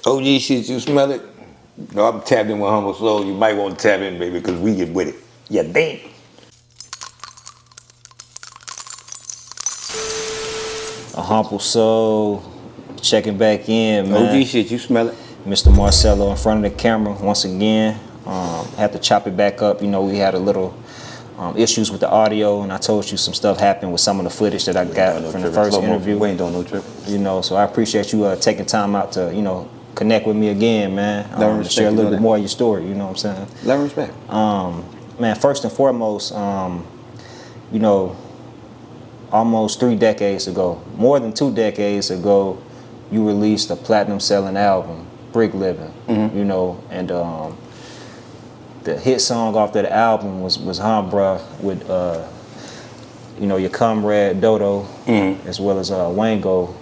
OG shit, you smell it? No, I'm tapped in with AHumbleSoul. You might want to tap in, baby, because we get with it. Yeah, damn. AHumbleSoul, checking back in, man. OG shit, you smell it? Mr. Marcelo in front of the camera once again. Had to chop it back up. You know, we had a little issues with the audio, and I told you some stuff happened with some of the footage that I got from the first interview. We ain't doing no trip. You know, so I appreciate you taking time out to, you know, connect with me again, man. To share a little bit more of your story, you know what I'm saying? Love and respect. Man, first and foremost, you know, almost 3 decades ago, more than 2 decades ago, you released a platinum selling album, Brick Living, you know, and the hit song off that album was Bruh with, you know, your comrade Doe Doe, as well as Wango.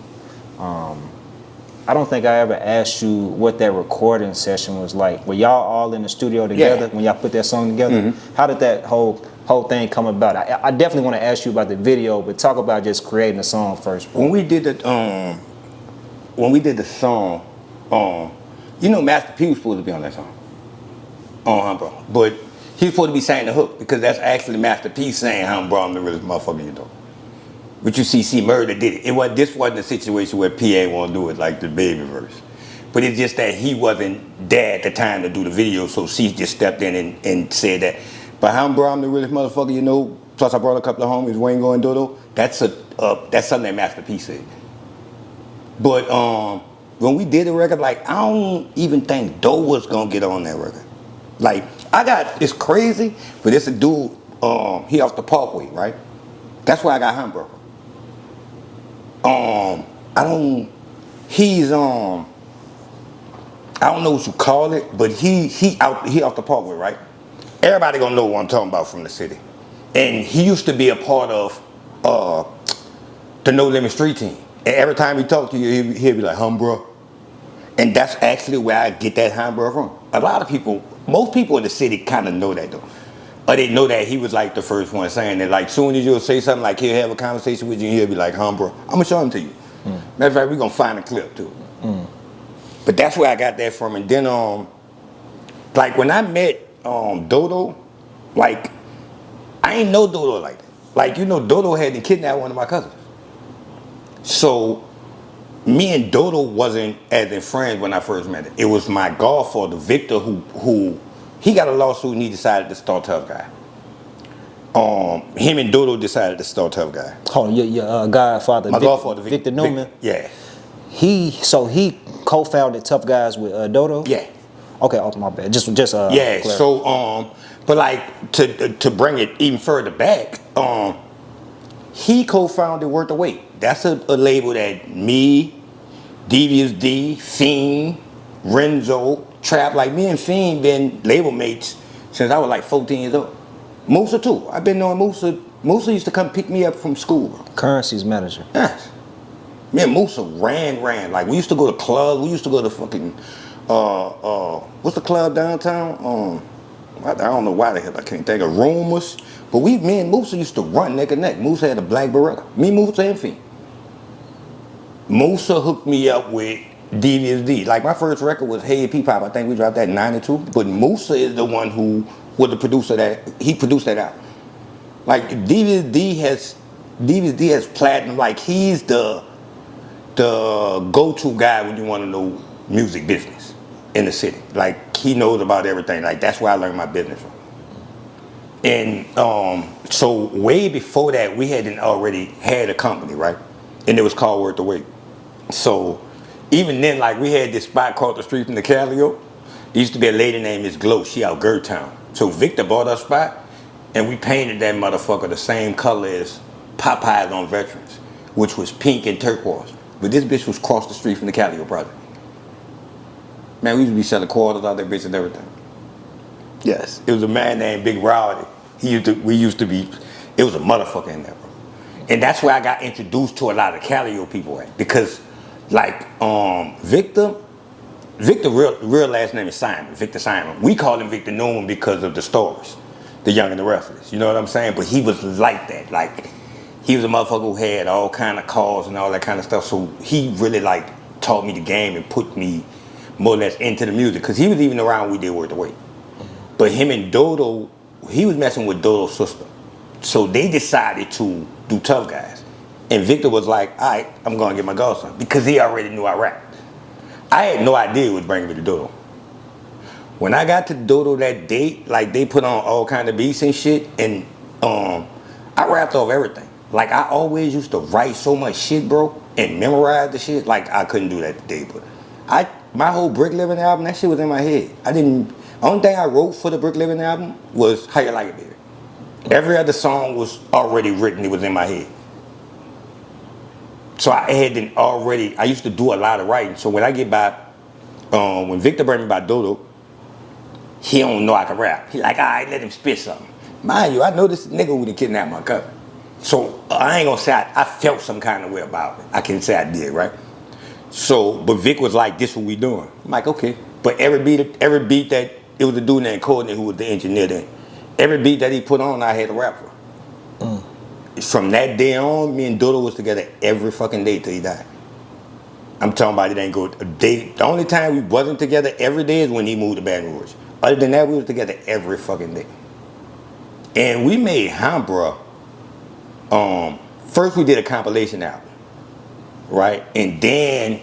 I don't think I ever asked you what that recording session was like. Were y'all all in the studio together when y'all put that song together? How did that whole thing come about? I definitely want to ask you about the video, but talk about just creating the song first. When we did the song, you know, Master P was supposed to be on that song. Bro. But he's supposed to be saying the hook because that's actually Master P saying, bro, I'm the realest motherfucker you know. But you see, Murder did it. This wasn't a situation where PA want to do it like the Baby verse. But it's just that he wasn't there at the time to do the video, so C just stepped in and said that. But bro, I'm the realest motherfucker you know. Plus I brought a couple of homies, Wango and Doe Doe. That's something that Master P said. But when we did the record, like I don't even think Doe was gonna get on that record. Like it's crazy, but it's a dude. He off the Parkway, right? That's why I got him, bro. I don't know what you call it, but he off the Parkway, right? Everybody gonna know what I'm talking about from the city. And he used to be a part of the No Limit Street team. And every time he talked to you, he'd be like, bro. And that's actually where I get that bro from. A lot of people, most people in the city kind of know that though. Or they know that he was like the first one saying that, like soon as you'll say something, like he'll have a conversation with you and he'll be like, bro, I'm gonna show him to you. Matter of fact, we're gonna find a clip too. But that's where I got that from. And then like when I met Doe Doe, like I ain't know Doe Doe like that. Like, you know, Doe Doe had to kidnap one of my cousins. So me and Doe Doe wasn't as in friends when I first met him. It was my godfather, Victor, who he got a lawsuit and he decided to start Tough Guy. Him and Doe Doe decided to start Tough Guy. Hold on, your godfather, my godfather, Victor Newman. Yeah. He co-founded Tough Guys with Doe Doe? Yeah. Okay, oh my bad. Just yeah. Clarify. So but like to bring it even further back, he co-founded Worth the Wait. That's a label that me, Devious D, Fiend, Renzo, Trap, like me and Fiend been label mates since I was like 14 years old. Musa too. I've been knowing Musa. Musa used to come pick me up from school, bro. Currency's manager. Yes. Me and Musa ran. Like we used to go to clubs. We used to go to fucking what's the club downtown? I don't know why the hell I can't think of Rumors. But me and Musa used to run neck and neck. Musa had a black Beretta. Me, Musa, and Fiend. Musa hooked me up with Devious D. Like my first record was Hey P-Pop. I think we dropped that in 92. But Musa is the one who was the producer he produced that out. Like Devious D has platinum. Like he's the go-to guy when you want to know music business in the city. Like he knows about everything. Like that's where I learned my business from. And so way before that, we hadn't already had a company, right? And it was called Worth the Wait. So even then, like we had this spot called the street from the Calliope. There used to be a lady named Miss Glow. She out Gertown. So Victor bought our spot, and we painted that motherfucker the same color as Popeyes on Veterans, which was pink and turquoise. But this bitch was across the street from the Calliope project. Man, we used to be selling quarters out that bitch and everything. Yes, it was a man named Big Rowdy. It was a motherfucker in there, bro. And that's where I got introduced to a lot of Calliope people at. Because, like, Victor, real last name is Simon, Victor Simon. We call him Victor Newman because of the stories, The Young and the Restless. You know what I'm saying? But he was like that. Like, he was a motherfucker who had all kind of cars and all that kind of stuff. So he really, like, taught me the game and put me more or less into the music, because he was even around when we did Worth the Wait. But him and Doe Doe, he was messing with Doe Doe's sister. So they decided to do Tough Guys. And Victor was like, all right, I'm going to get my godson, because he already knew I rapped. I had no idea it was bringing me to Doe Doe. When I got to Doe Doe that date, like they put on all kind of beats and shit, and I rapped off everything. Like I always used to write so much shit, bro, and memorize the shit. Like I couldn't do that today, but my whole Brick Living album, that shit was in my head. Only thing I wrote for the Brick Living album was How You Like It, Baby. Every other song was already written, it was in my head. So I used to do a lot of writing. So when I get by, when Victor brought me by Doe Doe, he don't know I can rap. He like, all right, let him spit something. Mind you, I know this nigga who done kidnapped my cousin. So I ain't gonna say I felt some kind of way about it. I can say I did, right? So, but Vic was like, this what we doing. I'm like, okay. But every beat that, it was a dude named Courtney who was the engineer then. Every beat that he put on, I had to rap for. From that day on, me and Doe Doe was together every fucking day till he died. I'm talking about it ain't go a day. The only time we wasn't together every day is when he moved to Baton Rouge. Other than that, we was together every fucking day. And we made Humbra. First we did a compilation album, right? And then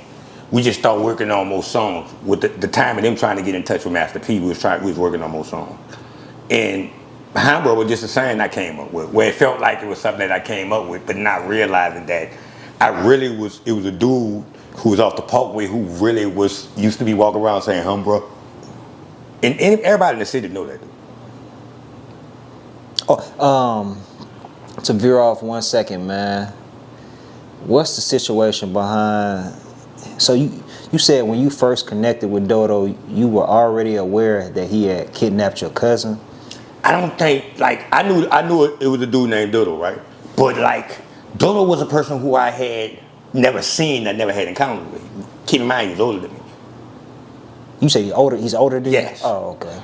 we just started working on more songs. With the time of them trying to get in touch with Master P, we was working on more songs. And Humbra was just a saying I came up with, where it felt like it was something that I came up with, but not realizing that it was a dude who was off the Parkway who really used to be walking around saying Humbra. And everybody in the city know that dude. To veer off 1 second, man. What's the situation behind? So you said when you first connected with Doe Doe, you were already aware that he had kidnapped your cousin. I don't think I knew it was a dude named Doe Doe, right? But like Doe Doe was a person who I had never seen, I never had encounters with. Keep in mind, he was older than me. You say he's older than you? Yes. Oh, okay.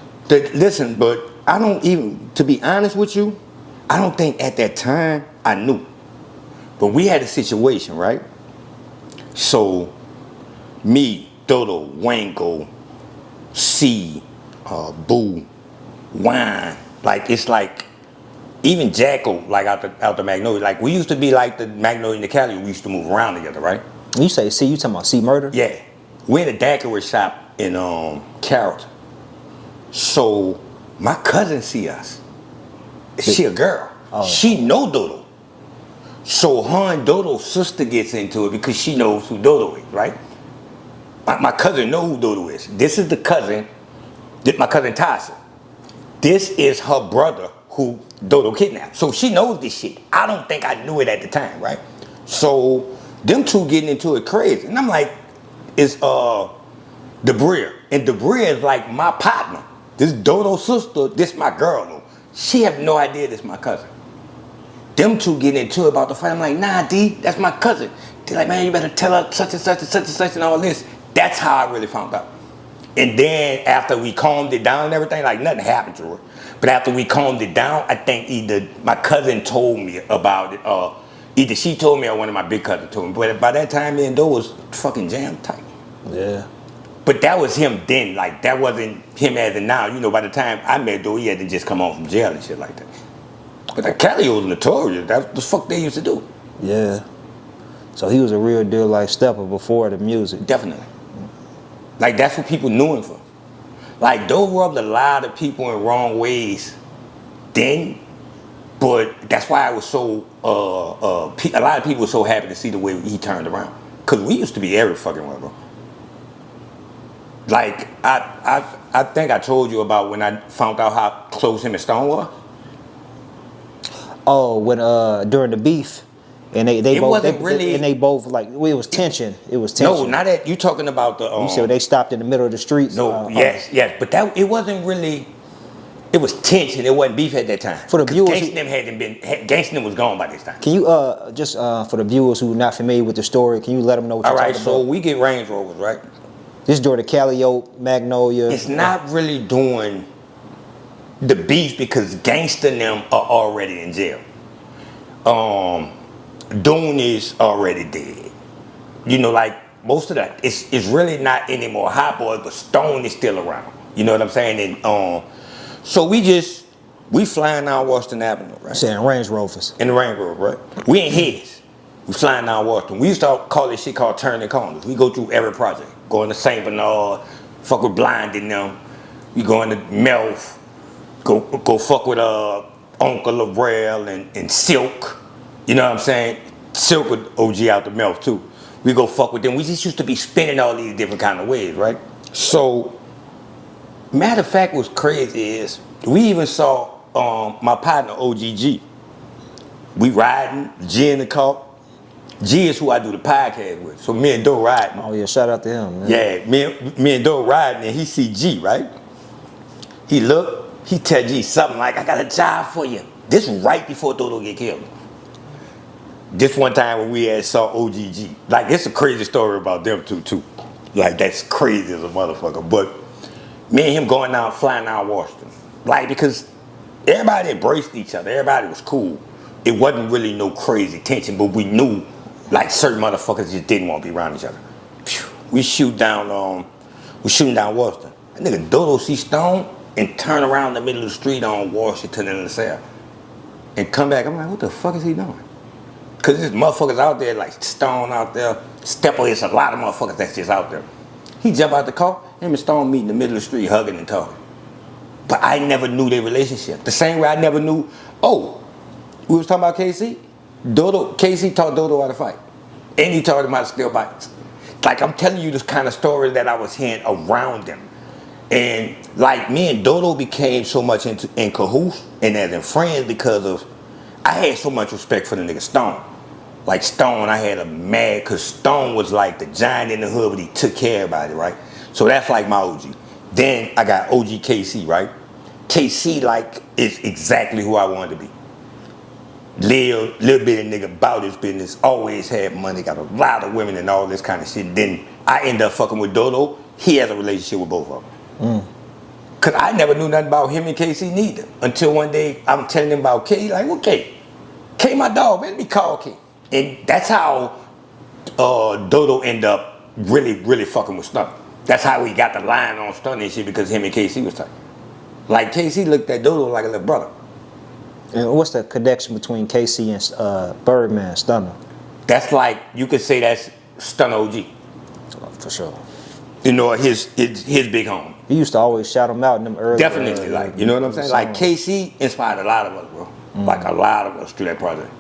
Listen, but I don't even, to be honest with you, I don't think at that time I knew. But we had a situation, right? So, me, Doe Doe, Wango, C, Boo, Wine, like it's like, even Jacko, like out the Magnolia, like we used to be like the Magnolia and the Calliope, we used to move around together, right? You say C, you talking about C Murder? Yeah. We're in a daiquiri shop in Carrollton. So my cousin see us. She a girl. Oh. She know Doe Doe. So her and Doe Doe's sister gets into it because she knows who Doe Doe is, right? My cousin know who Doe Doe is. This is the cousin, my cousin Tasha. This is her brother who Doe Doe kidnapped. So she knows this shit. I don't think I knew it at the time, right? So them two getting into it crazy. And I'm like, it's Debris. And Debris is like my partner. This Doe Doe's sister, this my girl though. She have no idea this my cousin. Them two getting into it about the fight. I'm like, nah, D, that's my cousin. They're like, man, you better tell her such and such and such and such and all this. That's how I really found out. And then after we calmed it down and everything, like nothing happened to her. But after we calmed it down, I think either my cousin told me about it, or either she told me or one of my big cousins told me. But by that time, me and Doe was fucking jam tight. Yeah. But that was him then. Like, that wasn't him as in now. You know, by the time I met Doe, he had to just come home from jail and shit like that. But the Cali was notorious. That's what the fuck they used to do. Yeah. So he was a real deal like stepper before the music. Definitely. Like, that's what people knew him for. Like, Doe rubbed a lot of people in wrong ways then, but that's why I was so, a lot of people were so happy to see the way he turned around. Because we used to be every fucking one, bro. Like, I think I told you about when I found out how close him and Stone were. Oh, when during the beef, and they It both wasn't really- and they both like it was tension. It was tension. No, not that, you talking about the... You said they stopped in the middle of the streets. No, yes, but that, it wasn't really... It was tension. It wasn't beef at that time. For the viewers, Gangsta was gone by this time. Can you just for the viewers who are not familiar with the story, can you let them know what you're talking about? All right, so we get Range Rovers, right? This is during the Calliope, Magnolia. It's not really doing the beef because Gangsta and them are already in jail. Doon is already dead. You know, like most of that, it's really not any more Hot Boys, but Stone is still around. You know what I'm saying? And so we flying down Washington Avenue, right? Saying Range Rovers. In the Range Rover, right? We ain't his. We flying down Washington. We used to call this shit called turning corners. We go through every project. Go into St. Bernard, fuck with Blind in them. We go into Melf, go fuck with Uncle Lavrel and Silk. You know what I'm saying? Silk with OG out the Melf too. We go fuck with them. We just used to be spinning all these different kind of ways, right? So, matter of fact, what's crazy is we even saw my partner OGG. We riding, G in the car. G is who I do the podcast with. So me and Doe riding. Oh yeah, shout out to him, man. Yeah, me and Doe riding and he see G, right? He look, he tell G something like, I got a job for you. This right before Doe Doe get killed. This one time when we had saw OGG. Like, it's a crazy story about them too. Like, that's crazy as a motherfucker. But me and him going down, flying down Washington. Like, because everybody embraced each other. Everybody was cool. It wasn't really no crazy tension, but we knew, like, certain motherfuckers just didn't want to be around each other. We shooting down Washington. That nigga Doe Doe see Stone and turn around in the middle of the street on Washington and LaSalle. And come back, I'm like, what the fuck is he doing? Cause there's motherfuckers out there like Stone out there, Stepper, it's a lot of motherfuckers that's just out there. He jump out the car, him and Stone meet in the middle of the street hugging and talking. But I never knew their relationship. The same way I never knew, we was talking about KC. KC taught Doe Doe how to fight. And he taught him how to steal bikes. Like, I'm telling you this kind of story that I was hearing around them. And like, me and Doe Doe became so much in cahoots and as in friends because of, I had so much respect for the nigga Stone. Like Stone, I had a mad, cause Stone was like the giant in the hood, but he took care of everybody, right? So that's like my OG. Then I got OG KC, right? KC like is exactly who I wanted to be. Little bitty nigga about his business, always had money, got a lot of women and all this kind of shit. Then I end up fucking with Doe Doe. He has a relationship with both of them. Cause I never knew nothing about him and KC neither. Until one day I'm telling him about K. Like, what K? K my dog, man, me call K. And that's how Doe Doe end up really fucking with Stunt. That's how we got the line on Stunt and shit, because him and KC was tight. Like, KC looked at Doe Doe like a little brother. And what's the connection between KC and Birdman, Stunner? That's like, you could say that's Stunt OG. For sure. You know, his big home. He used to always shout him out in them early. Definitely, like, you know what I'm saying? Like, KC inspired a lot of us, bro. Like, a lot of us through that project.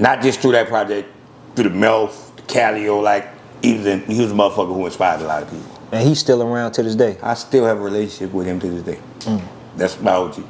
Not just through that project, through the Melf, the Calliope, like, he was a motherfucker who inspired a lot of people. And he's still around to this day. I still have a relationship with him to this day. That's my OG.